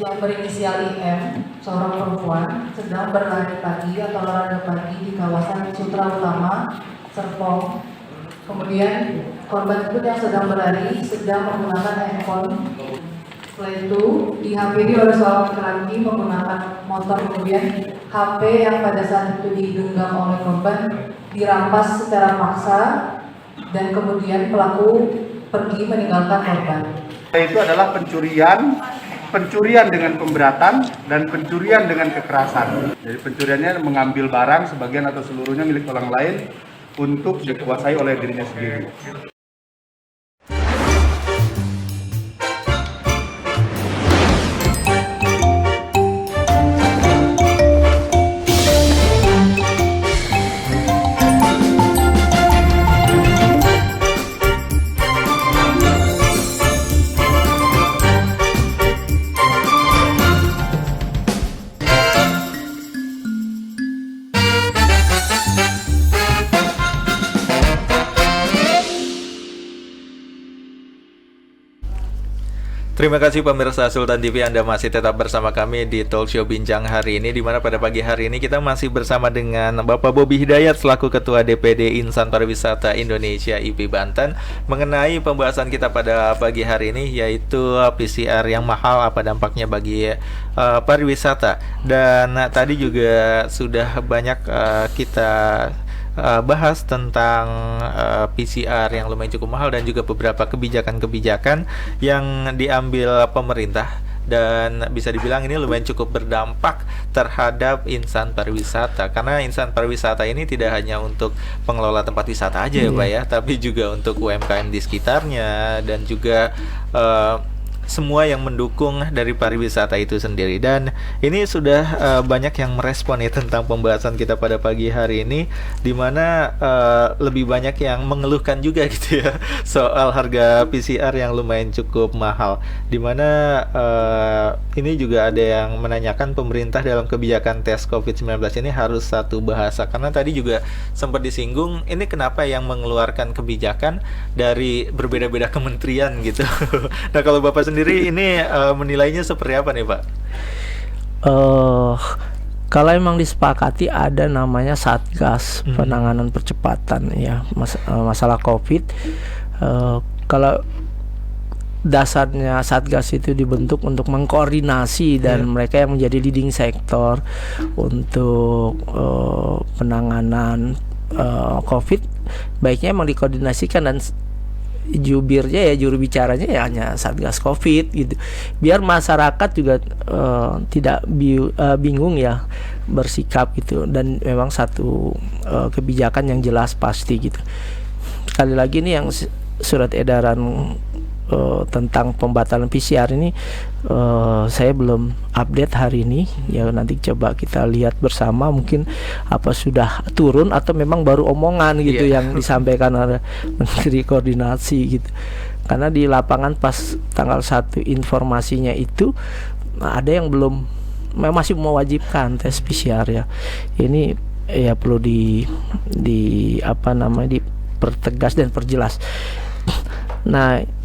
yang berinisial IM, seorang perempuan, sedang berlari pagi atau olahraga pagi di kawasan Sutra Utama, Serpong. Kemudian korban itu yang sedang berlari sedang menggunakan handphone. Setelah itu dihampiri oleh seorang laki-laki menggunakan motor. Kemudian HP yang pada saat itu digenggam oleh korban dirampas secara paksa dan kemudian pelaku pergi meninggalkan korban.
Itu adalah pencurian dengan pemberatan dan pencurian dengan kekerasan. Jadi pencuriannya mengambil barang sebagian atau seluruhnya milik orang lain untuk dikuasai oleh dirinya sendiri.
Terima kasih pemirsa Sultan TV, Anda masih tetap bersama kami di Talk Show Bincang hari ini, di mana pada pagi hari ini kita masih bersama dengan Bapak Bobi Hidayat selaku Ketua DPD Insan Pariwisata Indonesia IP Banten, mengenai pembahasan kita pada pagi hari ini, yaitu PCR yang mahal, apa dampaknya bagi pariwisata. Dan tadi juga sudah banyak kita bahas tentang PCR yang lumayan cukup mahal dan juga beberapa kebijakan-kebijakan yang diambil pemerintah, dan bisa dibilang ini lumayan cukup berdampak terhadap insan pariwisata, karena insan pariwisata ini tidak hanya untuk pengelola tempat wisata aja ya Pak ya, tapi juga untuk UMKM di sekitarnya dan juga semua yang mendukung dari pariwisata itu sendiri. Dan ini sudah banyak yang merespon ya tentang pembahasan kita pada pagi hari ini, dimana lebih banyak yang mengeluhkan juga gitu ya soal harga PCR yang lumayan cukup mahal, dimana ini juga ada yang menanyakan pemerintah dalam kebijakan tes COVID-19 ini harus satu bahasa, karena tadi juga sempat disinggung ini kenapa yang mengeluarkan kebijakan dari berbeda-beda kementerian gitu. Nah kalau Bapak sendiri ini menilainya seperti apa nih Pak?
Kalau emang disepakati ada namanya Satgas penanganan percepatan ya masalah COVID. Kalau dasarnya Satgas itu dibentuk untuk mengkoordinasi dan mereka yang menjadi leading sektor untuk penanganan COVID, baiknya emang dikoordinasikan, dan jubirnya ya, juru bicaranya ya hanya Satgas COVID gitu, biar masyarakat juga tidak bingung ya bersikap gitu, dan memang satu kebijakan yang jelas pasti gitu. Sekali lagi nih yang surat edaran tentang pembatalan PCR ini saya belum update hari ini ya, nanti coba kita lihat bersama, mungkin apa sudah turun atau memang baru omongan gitu yang disampaikan oleh Menteri Koordinasi gitu. Karena di lapangan pas tanggal 1 informasinya itu ada yang belum, masih mewajibkan tes PCR ya. Ini ya perlu di apa namanya dipertegas dan perjelas. Nah,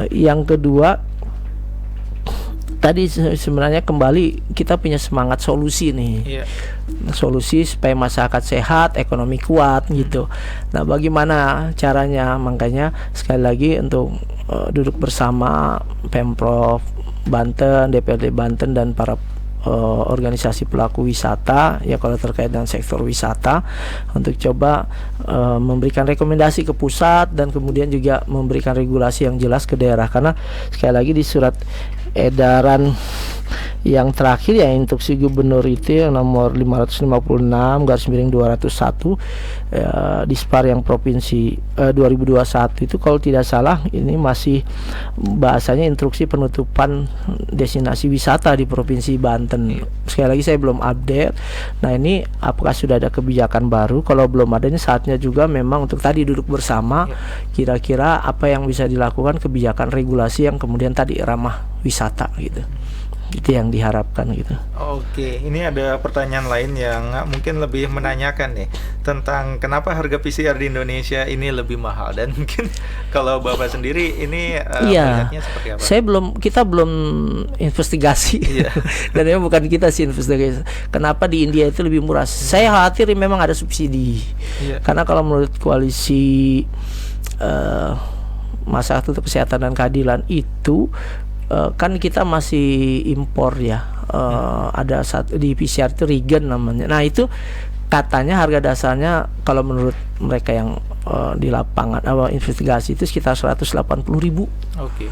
yang kedua tadi sebenarnya kembali kita punya semangat solusi nih, solusi supaya masyarakat sehat, ekonomi kuat gitu. Nah bagaimana caranya? Makanya sekali lagi untuk duduk bersama Pemprov Banten, DPRD Banten dan para organisasi pelaku wisata ya, kalau terkait dengan sektor wisata, untuk coba memberikan rekomendasi ke pusat dan kemudian juga memberikan regulasi yang jelas ke daerah. Karena sekali lagi di surat edaran yang terakhir ya, instruksi gubernur itu yang nomor 556/201 Dispar yang provinsi 2021 itu, kalau tidak salah ini masih bahasanya instruksi penutupan destinasi wisata di provinsi Banten. Sekali lagi saya belum update. Nah ini apakah sudah ada kebijakan baru? Kalau belum ada, ini saatnya juga memang untuk tadi duduk bersama, kira-kira apa yang bisa dilakukan, kebijakan regulasi yang kemudian tadi ramah wisata gitu. Itu yang diharapkan gitu.
Oke, ini ada pertanyaan lain yang mungkin lebih menanyakan nih tentang kenapa harga PCR di Indonesia ini lebih mahal, dan mungkin kalau Bapak sendiri ini
Iya,
melihatnya seperti apa?
kita belum investigasi.
Iya.
Dan memang bukan kita sih investigasi. Kenapa di India itu lebih murah? Saya khawatir memang ada subsidi.
Iya.
Karena kalau menurut koalisi Masyarakat untuk Kesehatan dan Keadilan itu kan kita masih impor ya. Ada satu di PCR itu Regen namanya. Nah itu katanya harga dasarnya kalau menurut mereka yang di lapangan investigasi itu sekitar 180.000.
Oke.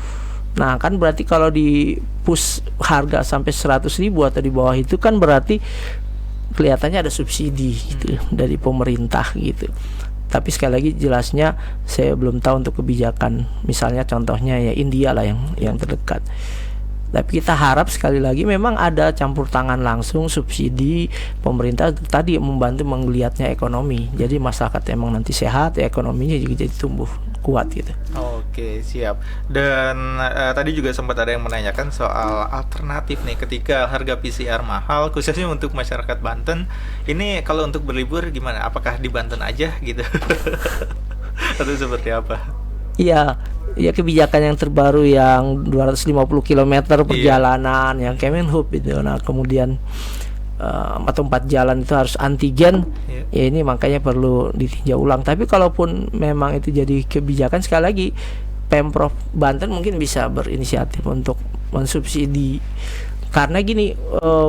Nah kan berarti kalau di push harga sampai 100.000 atau di bawah itu kan berarti kelihatannya ada subsidi gitu dari pemerintah gitu. Tapi sekali lagi jelasnya saya belum tahu untuk kebijakan, misalnya contohnya ya India lah yang terdekat. Tapi kita harap sekali lagi memang ada campur tangan langsung subsidi pemerintah tadi membantu menggeliatnya ekonomi. Jadi masyarakat emang nanti sehat, ya ekonominya juga jadi tumbuh kuat gitu.
Oke, siap. Dan tadi juga sempat ada yang menanyakan soal alternatif nih ketika harga PCR mahal, khususnya untuk masyarakat Banten. Ini kalau untuk berlibur gimana? Apakah di Banten aja gitu? Atau seperti apa?
Iya, ya kebijakan yang terbaru yang 250 km perjalanan yang Kemenhub itu. Nah, kemudian atau 4 jalan itu harus antigen. Ya ini makanya perlu ditinjau ulang. Tapi kalaupun memang itu jadi kebijakan, sekali lagi Pemprov Banten mungkin bisa berinisiatif untuk mensubsidi. Karena gini,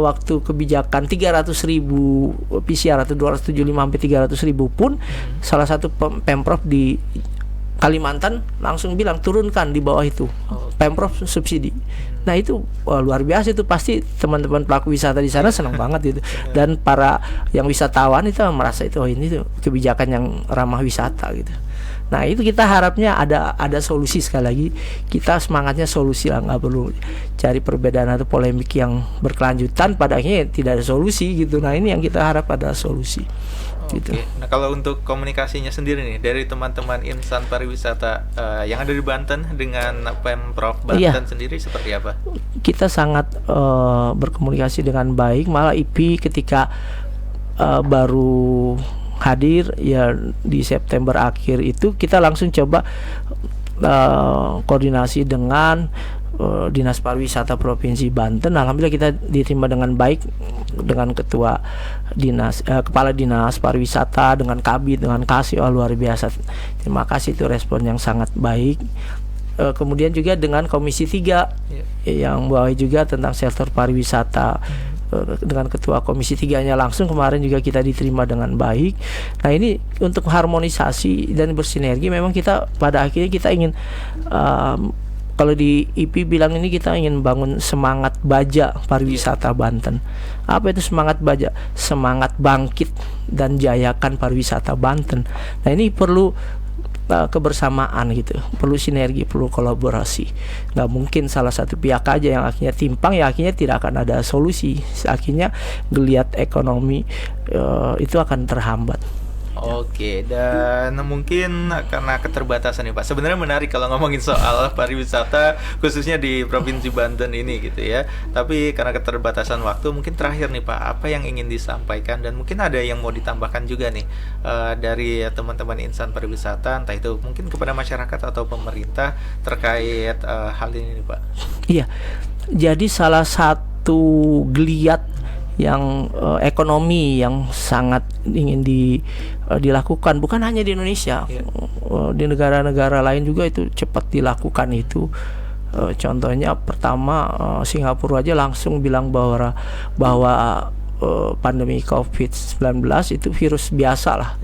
waktu kebijakan 300.000 PCR atau 275 sampai 300.000 pun salah satu Pemprov di Kalimantan langsung bilang turunkan di bawah itu, Pemprov subsidi. Nah itu luar biasa, itu pasti teman-teman pelaku wisata di sana senang banget gitu. Dan para yang wisatawan itu merasa itu ini tuh kebijakan yang ramah wisata gitu. Nah itu kita harapnya ada solusi. Sekali lagi kita semangatnya solusi lah, nggak perlu cari perbedaan atau polemik yang berkelanjutan pada akhirnya tidak ada solusi gitu. Nah ini yang kita harap ada solusi. Gitu.
Oke. Nah kalau untuk komunikasinya sendiri nih dari teman-teman insan pariwisata yang ada di Banten dengan Pemprov Banten sendiri seperti apa?
Kita sangat berkomunikasi dengan baik. Malah IP ketika baru hadir ya di September akhir itu kita langsung coba koordinasi dengan Dinas Pariwisata Provinsi Banten. Alhamdulillah kita diterima dengan baik dengan ketua dinas, kepala dinas pariwisata, dengan kabid, dengan kasih. Luar biasa, terima kasih, itu respon yang sangat baik. Kemudian juga dengan Komisi 3 yang bawahi juga tentang sektor pariwisata, dengan ketua Komisi 3-nya langsung kemarin juga kita diterima dengan baik. Nah ini untuk harmonisasi dan bersinergi, memang kita pada akhirnya kita ingin kalau di IP bilang ini kita ingin bangun semangat baja pariwisata Banten. Apa itu semangat baja? Semangat bangkit dan jayakan pariwisata Banten. Nah ini perlu kebersamaan gitu, perlu sinergi, perlu kolaborasi. Nggak mungkin salah satu pihak aja yang akhirnya timpang, ya akhirnya tidak akan ada solusi. Akhirnya geliat ekonomi itu akan terhambat.
Oke, dan mungkin karena keterbatasan nih Pak, sebenarnya menarik kalau ngomongin soal pariwisata khususnya di Provinsi Banten ini gitu ya. Tapi karena keterbatasan waktu, mungkin terakhir nih Pak, apa yang ingin disampaikan dan mungkin ada yang mau ditambahkan juga nih dari teman-teman insan pariwisata, entah itu mungkin kepada masyarakat atau pemerintah terkait hal ini nih Pak.
Iya, jadi salah satu geliat yang ekonomi yang sangat ingin dilakukan bukan hanya di Indonesia, di negara-negara lain juga itu cepat dilakukan itu. Contohnya pertama Singapura aja langsung bilang bahwa pandemi COVID-19 itu virus biasa lah.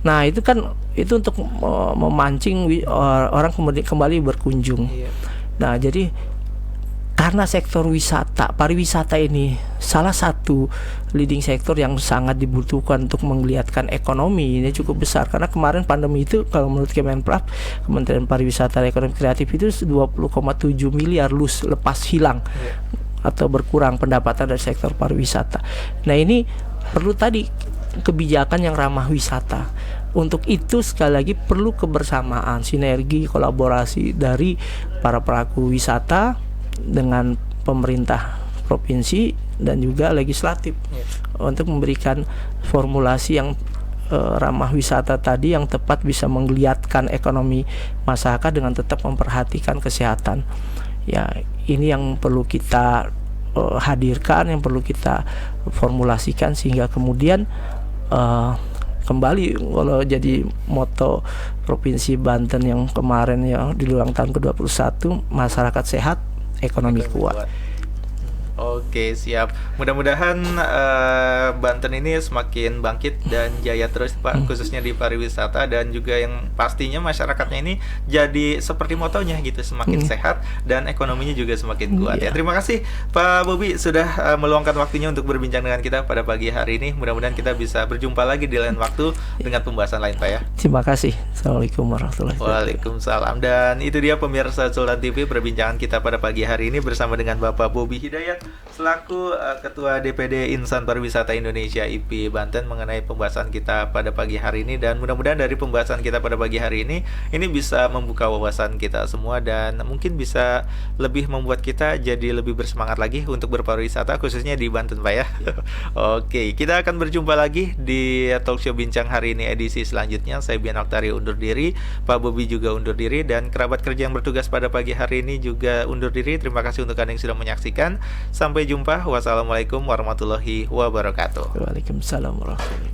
Nah itu kan itu untuk memancing orang kembali berkunjung. Nah jadi karena sektor wisata, pariwisata ini salah satu leading sektor yang sangat dibutuhkan untuk menggeliatkan ekonomi, ini cukup besar. Karena kemarin pandemi itu kalau menurut Kemenparekraf, Kementerian Pariwisata dan Ekonomi Kreatif itu 20,7 miliar lepas hilang atau berkurang pendapatan dari sektor pariwisata. Nah ini perlu tadi kebijakan yang ramah wisata. Untuk itu sekali lagi perlu kebersamaan, sinergi, kolaborasi dari para pelaku wisata dengan pemerintah provinsi dan juga legislatif untuk memberikan formulasi yang ramah wisata tadi yang tepat bisa menggeliatkan ekonomi masyarakat dengan tetap memperhatikan kesehatan. Ya, ini yang perlu kita hadirkan, yang perlu kita formulasikan sehingga kemudian kembali kalau jadi moto Provinsi Banten yang kemarin ya di ulang tahun ke-21, masyarakat sehat, ekonomi kuat.
Oke, siap. Mudah-mudahan Banten ini semakin bangkit dan jaya terus, Pak, khususnya di pariwisata, dan juga yang pastinya masyarakatnya ini jadi seperti motonya gitu, semakin sehat dan ekonominya juga semakin kuat. Ya, terima kasih Pak Bobi sudah meluangkan waktunya untuk berbincang dengan kita pada pagi hari ini. Mudah-mudahan kita bisa berjumpa lagi di lain waktu dengan pembahasan lain, Pak ya.
Terima kasih. Assalamualaikum warahmatullahi wabarakatuh.
Waalaikumsalam. Dan itu dia pemirsa Sultan TV, perbincangan kita pada pagi hari ini bersama dengan Bapak Bobi Hidayat selaku Ketua DPD Insan Pariwisata Indonesia IP Banten mengenai pembahasan kita pada pagi hari ini. Dan mudah-mudahan dari pembahasan kita pada pagi hari ini bisa membuka wawasan kita semua dan mungkin bisa lebih membuat kita jadi lebih bersemangat lagi untuk berpariwisata khususnya di Banten, Pak ya. Oke, kita akan berjumpa lagi di Talkshow Bincang hari ini edisi selanjutnya. Saya Bian Oktario undur diri, Pak Bobi juga undur diri, dan kerabat kerja yang bertugas pada pagi hari ini juga undur diri. Terima kasih untuk Anda yang sudah menyaksikan. Sampai jumpa. Wassalamualaikum warahmatullahi wabarakatuh.
Waalaikumsalam warahmatullahi wabarakatuh.